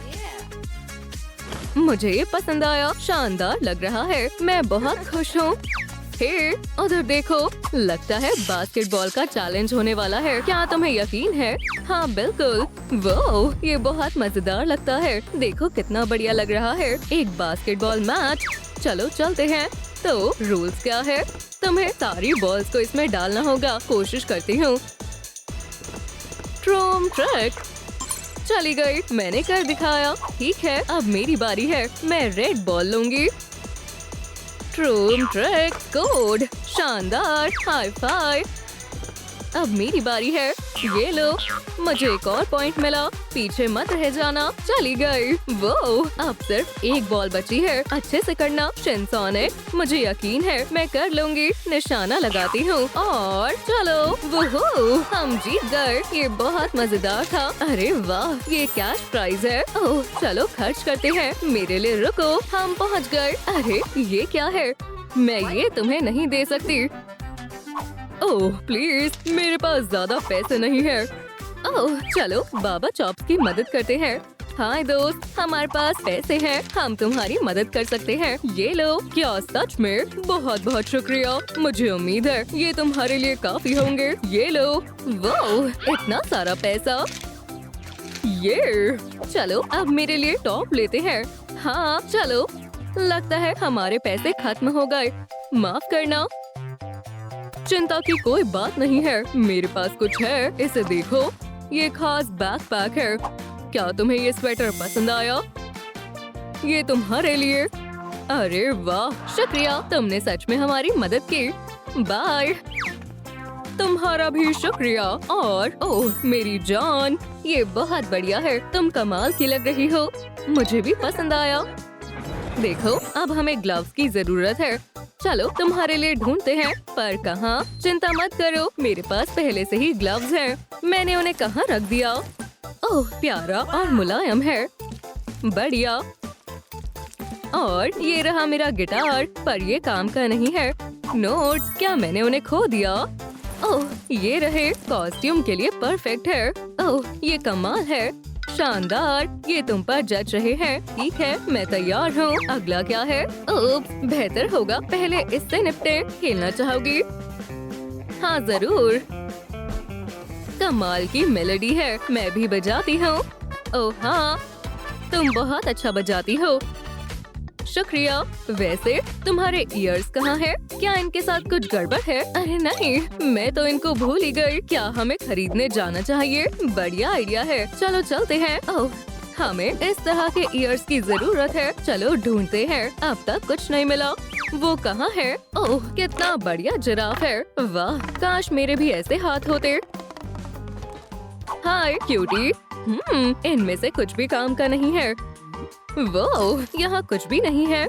मुझे ये पसंद आया। शानदार लग रहा है। मैं बहुत खुश हूँ। हे, उधर देखो, लगता है बास्केटबॉल का चैलेंज होने वाला है। क्या तुम्हें यकीन है? हाँ बिल्कुल। वो ये बहुत मजेदार लगता है। देखो कितना बढ़िया लग रहा है, एक बास्केटबॉल मैच। चलो चलते हैं। तो रूल्स क्या है? तुम्हें सारी बॉल्स को इसमें डालना होगा। कोशिश करती हूँ। ट्रूम ट्रिक, चली गई। मैंने कर दिखाया। ठीक है, अब मेरी बारी है। मैं रेड बॉल लूंगी। ट्रूम ट्रिक, गुड, शानदार, हाई फाइव। अब मेरी बारी है। ये लो, मुझे एक और पॉइंट मिला। पीछे मत रह जाना। चली गई। वो अब सिर्फ एक बॉल बची है। अच्छे से करना शिनसोनिक, मुझे यकीन है मैं कर लूंगी। निशाना लगाती हूँ और चलो, वुहू, हम जीत गए। ये बहुत मजेदार था। अरे वाह, ये कैश प्राइज है। ओह चलो खर्च करते हैं। मेरे लिए रुको, हम पहुँच गए। अरे ये क्या है? मैं ये तुम्हें नहीं दे सकती। ओह प्लीज, मेरे पास ज्यादा पैसे नहीं है। ओह चलो बाबा चॉप्स की मदद करते हैं। हाय दोस्त, हमारे पास पैसे हैं, हम तुम्हारी मदद कर सकते हैं। ये लो। क्या सच में? बहुत बहुत शुक्रिया। मुझे उम्मीद है ये तुम्हारे लिए काफी होंगे। ये लो। वाह, इतना सारा पैसा। ये चलो अब मेरे लिए टॉप लेते हैं। हाँ चलो, लगता है हमारे पैसे खत्म हो गए। माफ करना। चिंता की कोई बात नहीं है, मेरे पास कुछ है। इसे देखो, ये खास बैकपैक है। क्या तुम्हें ये स्वेटर पसंद आया? ये तुम्हारे लिए। अरे वाह, शुक्रिया, तुमने सच में हमारी मदद की। बाय। तुम्हारा भी शुक्रिया। और ओह मेरी जान, ये बहुत बढ़िया है। तुम कमाल की लग रही हो। मुझे भी पसंद आया। देखो, अब हमें ग्लव्स की जरूरत है। चलो तुम्हारे लिए ढूंढते हैं, पर कहाँ? चिंता मत करो, मेरे पास पहले से ही ग्लव्स हैं। मैंने उन्हें कहाँ रख दिया? ओह प्यारा और मुलायम है। बढ़िया। और ये रहा मेरा गिटार, पर ये काम का नहीं है। नोट्स, क्या मैंने उन्हें खो दिया? ओह ये रहे, कॉस्ट्यूम के लिए परफेक्ट है। ओह ये कमाल है। शानदार, ये तुम पर जच रहे हैं। ठीक है, मैं तैयार हूँ। अगला क्या है? ओह बेहतर होगा पहले इससे निपटे। खेलना चाहोगी? हाँ जरूर। कमाल की मेलोडी है, मैं भी बजाती हूँ। ओह हाँ, तुम बहुत अच्छा बजाती हो। शुक्रिया। वैसे तुम्हारे ईयर्स कहाँ हैं? क्या इनके साथ कुछ गड़बड़ है? अरे नहीं, मैं तो इनको भूल ही गई। क्या हमें खरीदने जाना चाहिए? बढ़िया आइडिया है, चलो चलते हैं। ओह हमें इस तरह के ईयर्स की जरूरत है। चलो ढूंढते हैं। अब तक कुछ नहीं मिला। वो कहाँ है? ओह कितना बढ़िया जिराफ है। वाह, काश मेरे भी ऐसे हाथ होते। हाय क्यूटी। इनमें से कुछ भी काम का नहीं है। वो यहाँ कुछ भी नहीं है।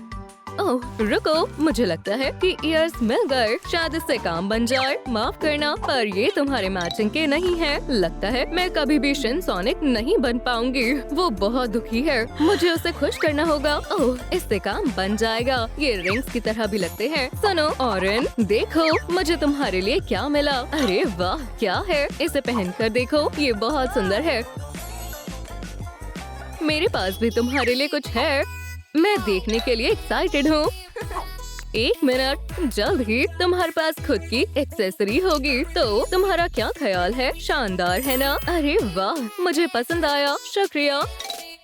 ओह रुको, मुझे लगता है कि ईयर्स मिल गए। शायद इससे काम बन जाए। माफ करना, पर ये तुम्हारे मैचिंग के नहीं है। लगता है मैं कभी भी शिनसोनिक नहीं बन पाऊंगी। वो बहुत दुखी है, मुझे उसे खुश करना होगा। ओह इससे काम बन जाएगा। ये रिंग्स की तरह भी लगते हैं। सुनो ऑरेन, देखो मुझे तुम्हारे लिए क्या मिला। अरे वाह, क्या है? इसे पहनकर देखो, ये बहुत सुंदर है। मेरे पास भी तुम्हारे लिए कुछ है। मैं देखने के लिए एक्साइटेड हूँ। एक मिनट, जल्द ही तुम्हारे पास खुद की एक्सेसरी होगी। तो तुम्हारा क्या ख्याल है? शानदार है ना? अरे वाह, मुझे पसंद आया। शुक्रिया।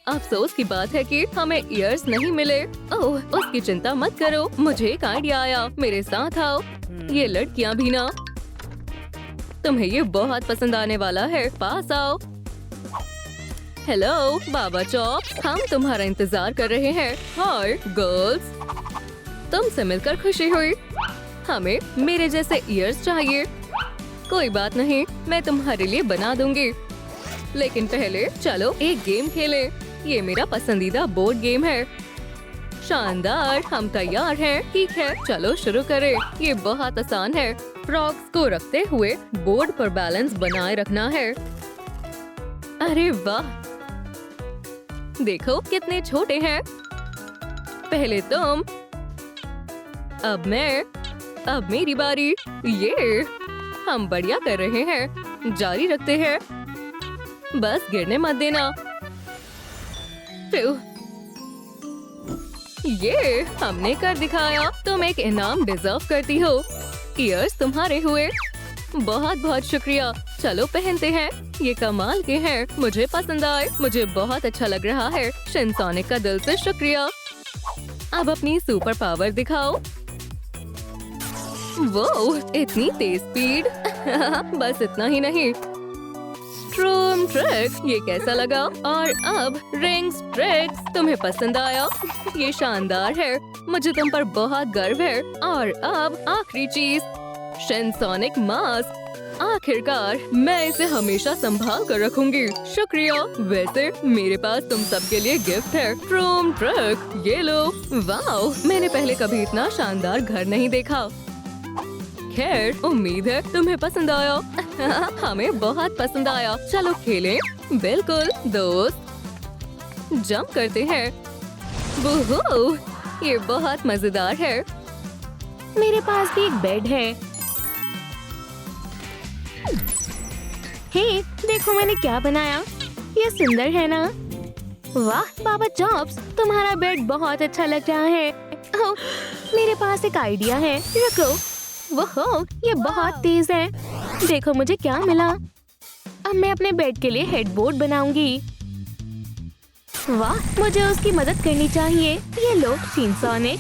अफसोस की बात है कि हमें ईयर्स नहीं मिले। ओह उसकी चिंता मत करो, मुझे एक आइडिया आया। मेरे साथ आओ। ये लड़कियाँ भी ना, तुम्हें ये बहुत पसंद आने वाला है। पास आओ। हेलो बाबा चॉप, हम तुम्हारा इंतजार कर रहे हैं। हाय गर्ल्स, तुमसे मिलकर खुशी हुई। हमें मेरे जैसे ईयर्स चाहिए। कोई बात नहीं, मैं तुम्हारे लिए बना दूंगी। लेकिन पहले चलो एक गेम खेलें। ये मेरा पसंदीदा बोर्ड गेम है। शानदार, हम तैयार हैं। ठीक है, चलो शुरू करें। ये बहुत आसान है। फ्रॉग्स को रखते हुए बोर्ड पर बैलेंस बनाए रखना है। अरे वाह, देखो कितने छोटे हैं। पहले तुम, अब मैं, अब मेरी बारी। ये हम बढ़िया कर रहे हैं। जारी रखते हैं। बस गिरने मत देना। ये हमने कर दिखाया। तुम एक इनाम डिजर्व करती हो। ईयर्स तुम्हारे हुए। बहुत बहुत शुक्रिया। चलो पहनते हैं। ये कमाल के हैं। मुझे पसंद आए। मुझे बहुत अच्छा लग रहा है। शिनसोनिक का दिल से शुक्रिया। अब अपनी सुपर पावर दिखाओ। वो इतनी तेज स्पीड। बस इतना ही नहीं। स्ट्रूम ट्रिक, ये कैसा लगा? और अब रिंग्स ट्रिक्स, तुम्हें पसंद आया? ये शानदार है। मुझे तुम पर बहुत गर्व है। और अब आखिरी चीज, शिनसोनिक मास्क। आखिरकार मैं इसे हमेशा संभाल कर रखूंगी। शुक्रिया। वैसे मेरे पास तुम सबके लिए गिफ्ट है। स्ट्रूम ट्रिक, ये लो। वाओ, मैंने पहले कभी इतना शानदार घर नहीं देखा। खैर, उम्मीद है तुम्हें पसंद आया। हमें बहुत पसंद आया। चलो खेलें। बिल्कुल दोस्त, जंप करते हैं। वूहू, ये बहुत मजेदार है। मेरे पास भी एक बेड है। हे, देखो मैंने क्या बनाया। ये सुंदर है ना? वाह बाबा जॉब्स, तुम्हारा बेड बहुत अच्छा लग रहा है। ओह, मेरे पास एक आइडिया है। रुको। वोहो, ये बहुत तेज है। देखो मुझे क्या मिला। अब मैं अपने बेड के लिए हेडबोर्ड बनाऊंगी। वाह, मुझे उसकी मदद करनी चाहिए। ये लो शिनसोनिक।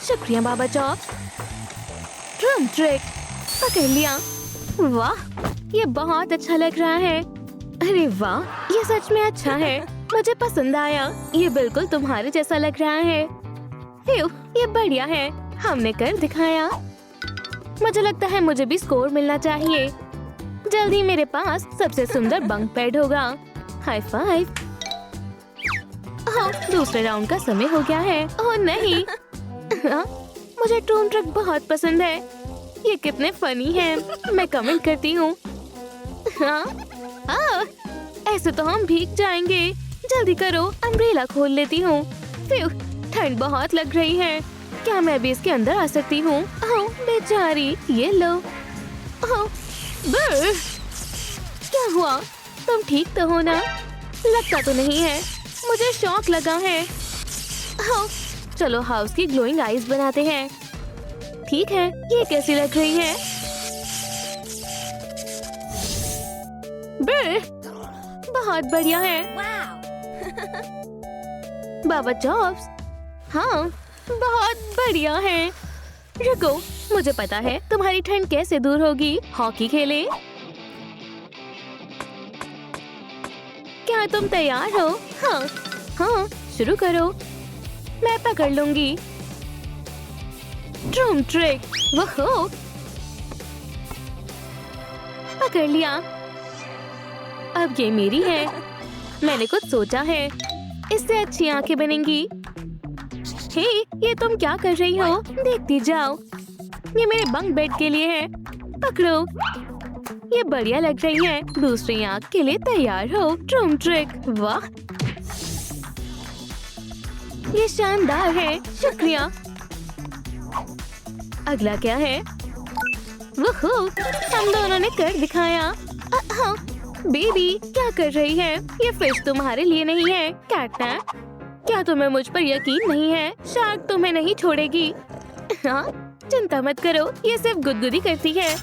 शुक्रिया बाबा चॉप। ड्रम ट्रिक, पकड़ लिया। वाह, ये बहुत अच्छा लग रहा है। अरे वाह, ये सच में अच्छा है। मुझे पसंद आया। ये बिल्कुल तुम्हारे जैसा लग रहा है। ये बढ़िया है। हमने कर दिखाया। मुझे लगता है मुझे भी स्कोर मिलना चाहिए। जल्दी मेरे पास सबसे सुंदर बंक पैड होगा। High five. दूसरे राउंड का समय हो गया है। ओह नहीं। मुझे ट्रूम ट्रिक बहुत पसंद है। ये कितने फनी हैं। मैं कमेंट करती हूँ। ऐसे तो हम भीग जाएंगे। जल्दी करो, अम्ब्रेला खोल लेती हूँ। ठंड बहुत लग रही है। क्या मैं भी इसके अंदर आ सकती हूँ? बेचारी, ये लो। क्या हुआ? तुम ठीक तो हो ना? लगता तो नहीं है। मुझे शॉक लगा है। चलो हाउस की ग्लोइंग आईज बनाते हैं। ठीक है, ये कैसी लग रही है? बहुत बढ़िया है। बाबा जॉब्स, हाँ बहुत बढ़िया है। रुको, मुझे पता है तुम्हारी ठंड कैसे दूर होगी। हॉकी खेले? क्या तुम तैयार हो? हाँ, शुरू करो। मैं पकड़ लूंगी। ड्रम ट्रिक, वोहो, पकड़ लिया। अब ये मेरी है। मैंने कुछ सोचा है। इससे अच्छी आंखें बनेंगी। हे, ये तुम क्या कर रही हो? देखती जाओ। ये मेरे बंक बेड के लिए है। पकड़ो। ये बढ़िया लग रही है। दूसरी आंख के लिए तैयार हो। ड्रम ट्रिक, वाह, ये शानदार है। शुक्रिया। अगला क्या है? वोहो, हम दोनों ने कर दिखाया। बेबी, क्या कर रही है? ये फिश तुम्हारे लिए नहीं है। कैटनैप, क्या तुम्हें मुझ पर यकीन नहीं है? शार्क तुम्हें नहीं छोड़ेगी। हाँ, चिंता मत करो, ये सिर्फ गुदगुदी करती है।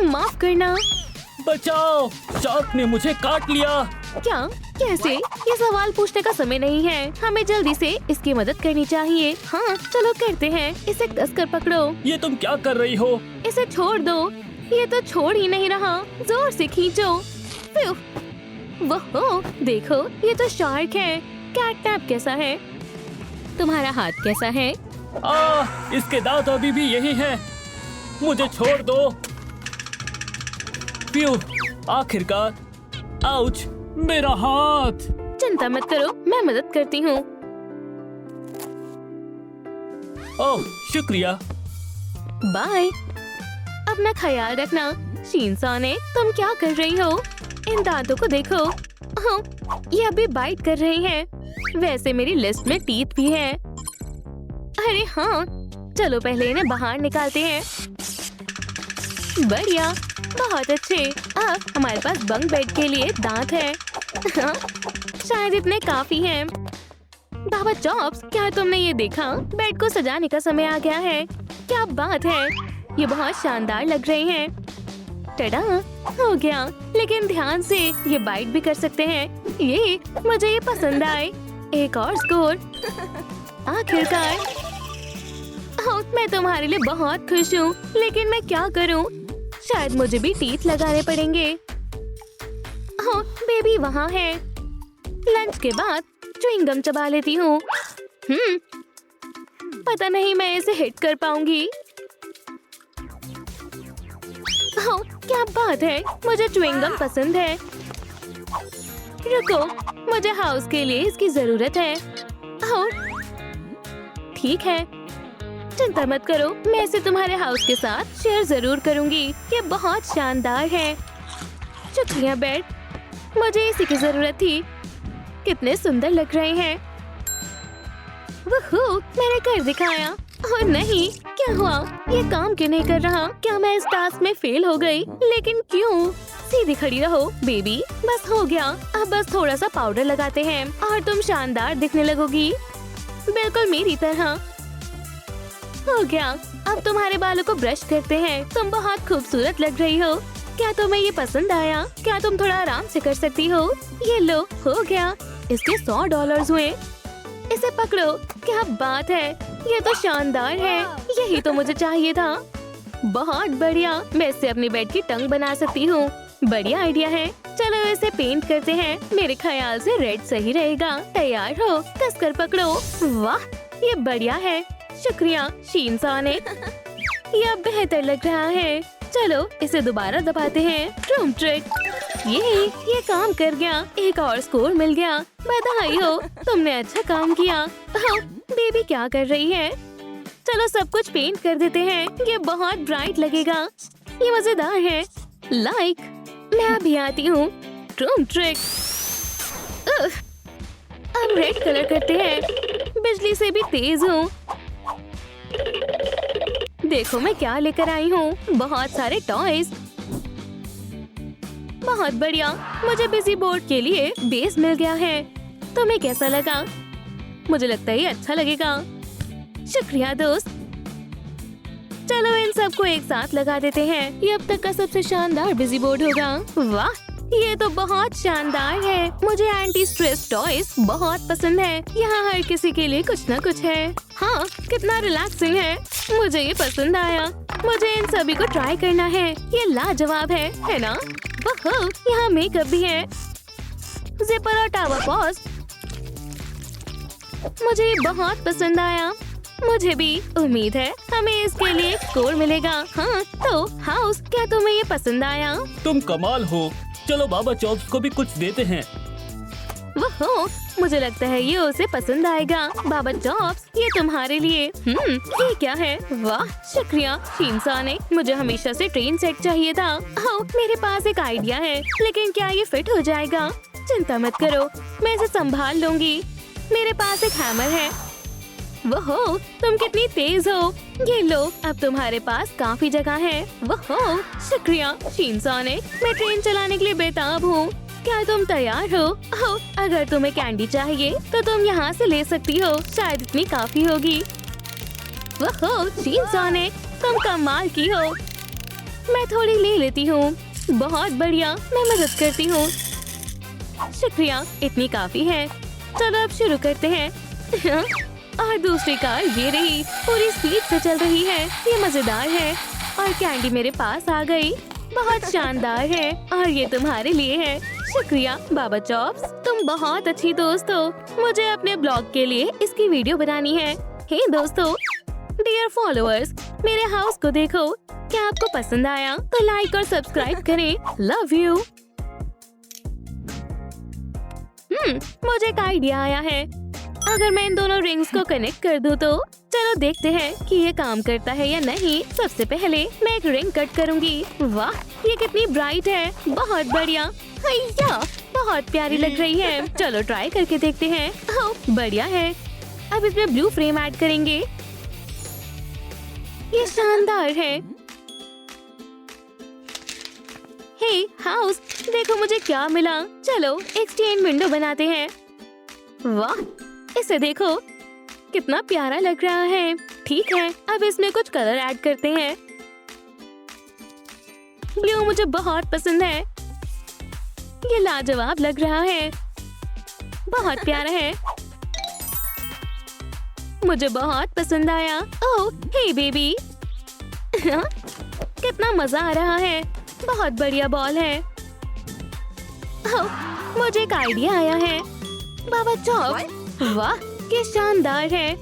माफ करना। बचाओ, शार्क ने मुझे काट लिया। क्या? कैसे? ये सवाल पूछने का समय नहीं है। हमें जल्दी से इसकी मदद करनी चाहिए। हाँ, चलो करते हैं। इसे कसकर पकड़ो। ये तुम क्या कर रही हो? इसे छोड़ दो। ये तो छोड़ ही नहीं रहा। जोर से खींचो। वोहो, देखो, ये तो शार्क है। कैटनैप कैसा है? तुम्हारा हाथ कैसा है? इसके दांत अभी भी यही हैं। मुझे छोड़ दो। प्यू, आखिरकार। आउच, मेरा हाथ। चिंता मत करो, मैं मदद करती हूँ। ओह, शुक्रिया। बाय। अपना ख्याल रखना। शिनसोनिक, तुम क्या कर रही हो? इन दांतों को देखो। ये अभी बाइट कर रही हैं। वैसे मेरी लिस्ट में टीथ भी है। अरे हाँ, चलो पहले इन्हें बाहर निकालते हैं। बढ़िया, बहुत अच्छे। अब हमारे पास बंक बेड के लिए दांत है। शायद इतने काफी हैं। बाबा चॉप्स, क्या तुमने ये देखा? बेड को सजाने का समय आ गया है। क्या बात है, ये बहुत शानदार लग रहे हैं। टडा, हो गया। लेकिन ध्यान से, ये बाइट भी कर सकते हैं। मुझे ये पसंद आए। एक और स्कोर। आखिरकार। मैं तुम्हारे लिए बहुत खुश हूँ, लेकिन मैं क्या करूँ? शायद मुझे भी टीथ लगाने पड़ेंगे। बेबी वहाँ है। लंच के बाद च्युइंगम चबा लेती हूँ। पता नहीं मैं इसे हिट कर पाऊंगी। क्या बात है, मुझे च्युइंगम पसंद है। रुको, मुझे हाउस के लिए इसकी जरूरत है। ठीक है, चिंता मत करो, मैं इसे तुम्हारे हाउस के साथ शेयर जरूर करूंगी। ये बहुत शानदार है। शुक्रिया बेड, मुझे इसी की जरूरत थी। कितने सुंदर लग रहे हैं। वूहू, मैंने कर दिखाया। और नहीं, क्या हुआ? ये काम क्यों नहीं कर रहा? क्या मैं इस टास्क में फेल हो गई? लेकिन क्यों? सीधी खड़ी रहो बेबी। बस हो गया। अब बस थोड़ा सा पाउडर लगाते हैं और तुम शानदार दिखने लगोगी, बिल्कुल मेरी तरह। हो गया। अब तुम्हारे बालों को ब्रश करते हैं। तुम बहुत खूबसूरत लग रही हो। क्या तुम्हें ये पसंद आया? क्या तुम थोड़ा आराम से कर सकती हो? ये लो, हो गया। इसके $100 हुए। इसे पकड़ो। क्या बात है, ये तो शानदार है। यही तो मुझे चाहिए था। बहुत बढ़िया, मैं इससे अपनी बेड की टंग बना सकती हूँ। बढ़िया आइडिया है। चलो इसे पेंट करते हैं। मेरे ख्याल से रेड सही रहेगा। तैयार हो? कसकर पकड़ो। वाह, ये बढ़िया है। शुक्रिया शीनसॉनिक, यह बेहतर लग रहा है। चलो इसे दोबारा दबाते हैं। ट्रूम ट्रिक, ये काम कर गया। एक और स्कोर मिल गया। बधाई हो, तुमने अच्छा काम किया। बेबी क्या कर रही है? चलो सब कुछ पेंट कर देते हैं। ये बहुत ब्राइट लगेगा। ये मजेदार है। लाइक, मैं अभी आती हूँ। ट्रूम ट्रिक। अब रेड कलर करते हैं। बिजली से भी तेज हूँ। देखो मैं क्या लेकर आई हूँ। बहुत सारे टॉयज। बहुत बढ़िया, मुझे बिजी बोर्ड के लिए बेस मिल गया है। तुम्हें कैसा लगा? मुझे लगता है ये अच्छा लगेगा। शुक्रिया दोस्त। चलो इन सबको एक साथ लगा देते हैं। ये अब तक का सबसे शानदार बिजी बोर्ड होगा। वाह, ये तो बहुत शानदार है। मुझे एंटी स्ट्रेस टॉयज बहुत पसंद है। यहाँ हर किसी के लिए कुछ न कुछ है। हाँ, कितना रिलैक्सिंग है। मुझे ये पसंद आया। मुझे इन सभी को ट्राई करना है। ये लाजवाब है ना? वाह, यहाँ मेकअप भी है। जिपर और टावर पॉज, मुझे ये बहुत पसंद आया। मुझे भी उम्मीद है हमें इसके लिए एक स्कोर मिलेगा। हाँ, तो हाउस, क्या तुम्हें ये पसंद आया? तुम कमाल हो। चलो बाबा चॉप्स को भी कुछ देते हैं। वह, मुझे लगता है ये उसे पसंद आएगा। बाबा चॉप्स, ये तुम्हारे लिए। ये क्या है? वाह, शुक्रिया शीनसॉनिक। मुझे हमेशा से ट्रेन सेट चाहिए था। मेरे पास एक आइडिया है, लेकिन क्या ये फिट हो जाएगा? चिंता मत करो, मैं इसे संभाल लूंगी। मेरे पास एक हैमर है। वह, तुम कितनी तेज हो। ये लो, अब तुम्हारे पास काफी जगह है। वह, शुक्रिया शीनसॉनिक। मैं ट्रेन चलाने के लिए बेताब हूँ। क्या तुम तैयार हो? अगर तुम्हें कैंडी चाहिए तो तुम यहाँ से ले सकती हो। शायद इतनी काफी होगी। वह, शीनसॉनिक, तुम कमाल की हो। मैं थोड़ी ले लेती हूँ। बहुत बढ़िया, मैं मदद करती हूँ। शुक्रिया, इतनी काफी है। चलो अब शुरू करते हैं। और दूसरी कार ये रही, पूरी स्पीड से चल रही है। ये मजेदार है। और कैंडी मेरे पास आ गई। बहुत शानदार है। और ये तुम्हारे लिए है। शुक्रिया बाबा चॉप्स, तुम बहुत अच्छी दोस्त हो। मुझे अपने ब्लॉग के लिए इसकी वीडियो बनानी है। हे दोस्तों, डियर फॉलोअर्स, मेरे हाउस को देखो। क्या आपको पसंद आया? तो लाइक और सब्सक्राइब करें। Love you. मुझे एक आइडिया आया है। अगर मैं इन दोनों रिंग्स को कनेक्ट कर दूं तो चलो देखते हैं कि ये काम करता है या नहीं। सबसे पहले मैं एक रिंग कट करूंगी। वाह, ये कितनी ब्राइट है। बहुत बढ़िया। हैया, बहुत प्यारी लग रही है। चलो ट्राई करके देखते हैं। बढ़िया है। अब इसमें ब्लू फ्रेम ऐड करेंगे। ये शानदार है। हे हाउस, देखो मुझे क्या मिला। चलो एक स्टेन विंडो बनाते हैं। वाह, इसे देखो, कितना प्यारा लग रहा है। ठीक है, अब इसमें कुछ कलर ऐड करते हैं। ब्लू मुझे बहुत पसंद है। ये लाजवाब लग रहा है, बहुत प्यारा है, मुझे बहुत पसंद आया। ओह हे बेबी, कितना मजा आ रहा है, बहुत बढ़िया बॉल है। ओह, मुझे एक आइडिया आया है। बाबा चॉप, वाह क्या शानदार है।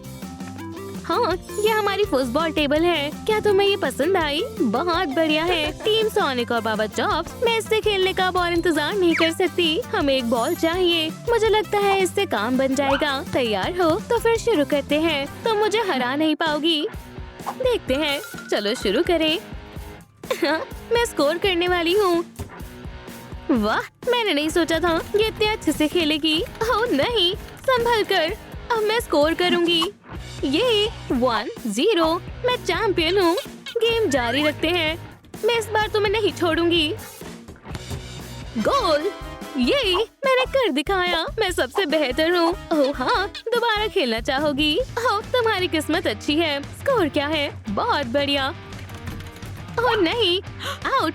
हाँ, ये हमारी फुटबॉल टेबल है। क्या तुम्हें ये पसंद आई? बहुत बढ़िया है। टीम सोनिक और बाबा चॉप, मैं इससे खेलने का और इंतजार नहीं कर सकती। हमें एक बॉल चाहिए। मुझे लगता है इससे काम बन जाएगा। तैयार हो तो फिर शुरू करते हैं। तुम मुझे हरा नहीं पाओगी। देखते हैं, चलो शुरू करें। मैं स्कोर करने वाली हूँ। वाह, मैंने नहीं सोचा था ये इतने अच्छे से खेलेगी। ओह नहीं, संभल कर, अब मैं स्कोर करूंगी। ये 1-0, मैं चैंपियन हूँ। गेम जारी रखते हैं, मैं इस बार तुम्हें नहीं छोड़ूंगी। गोल, ये मैंने कर दिखाया, मैं सबसे बेहतर हूँ। ओह हाँ, दोबारा खेलना चाहोगी? ओह तुम्हारी किस्मत अच्छी है। स्कोर क्या है? बहुत बढ़िया। ओह नहीं, आउट।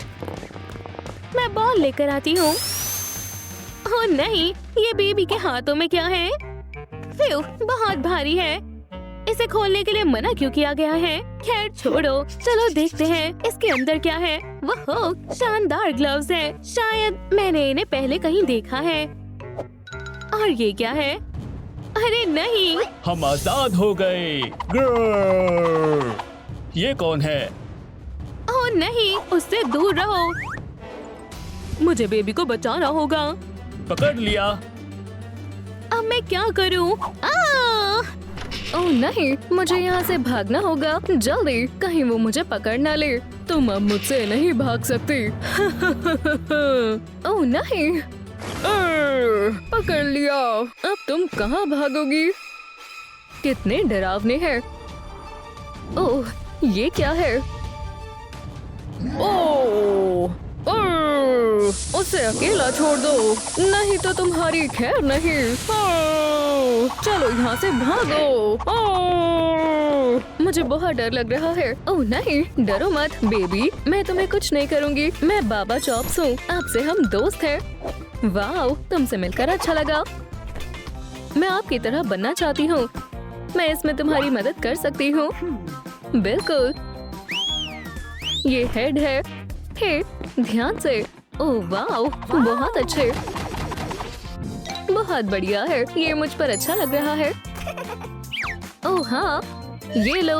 मैं बॉल लेकर आती हूँ। ओह नहीं, ये बेबी के हाथों में क्या है? फ्यू, बहुत भारी है। इसे खोलने के लिए मना क्यों किया गया है? खैर छोड़ो, चलो देखते हैं इसके अंदर क्या है। वह शानदार ग्लव्स है, शायद मैंने इन्हें पहले कहीं देखा है। और ये क्या है? अरे नहीं, हम आजाद हो गए। ग्रर! ये कौन है? ओह नहीं, उससे दूर रहो। मुझे बेबी को बचाना होगा। पकड़ लिया। अब मैं क्या करूं? ओह नहीं, मुझे यहाँ से भागना होगा जल्दी, कहीं वो मुझे पकड़ ना ले। तुम अब मुझसे नहीं भाग सकती। ओह नहीं, पकड़ लिया। अब तुम कहाँ भागोगी? कितने डरावने हैं। ओह ये क्या है? ओह उसे अकेला छोड़ दो, नहीं तो तुम्हारी खैर नहीं। चलो यहाँ से भागो। मुझे बहुत डर लग रहा है। ओह नहीं, डरो मत बेबी, मैं तुम्हें कुछ नहीं करूँगी। मैं बाबा चॉप्स हूँ, आपसे हम दोस्त हैं। वाह, तुमसे मिलकर अच्छा लगा। मैं आपकी तरह बनना चाहती हूँ। मैं इसमें तुम्हारी मदद कर सकती हूँ। बिल्कुल, ये हेड है। हे, ध्यान से। ओह वाओ, बहुत अच्छे, बहुत बढ़िया है। ये मुझ पर अच्छा लग रहा है। ओह हाँ, ये लो।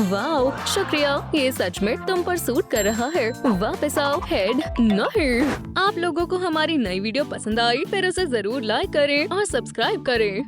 वाओ शुक्रिया, ये सच में तुम पर सूट कर रहा है। वापस आओ। हेड नहीं। आप लोगों को हमारी नई वीडियो पसंद आई फिर उसे जरूर लाइक करें और सब्सक्राइब करें।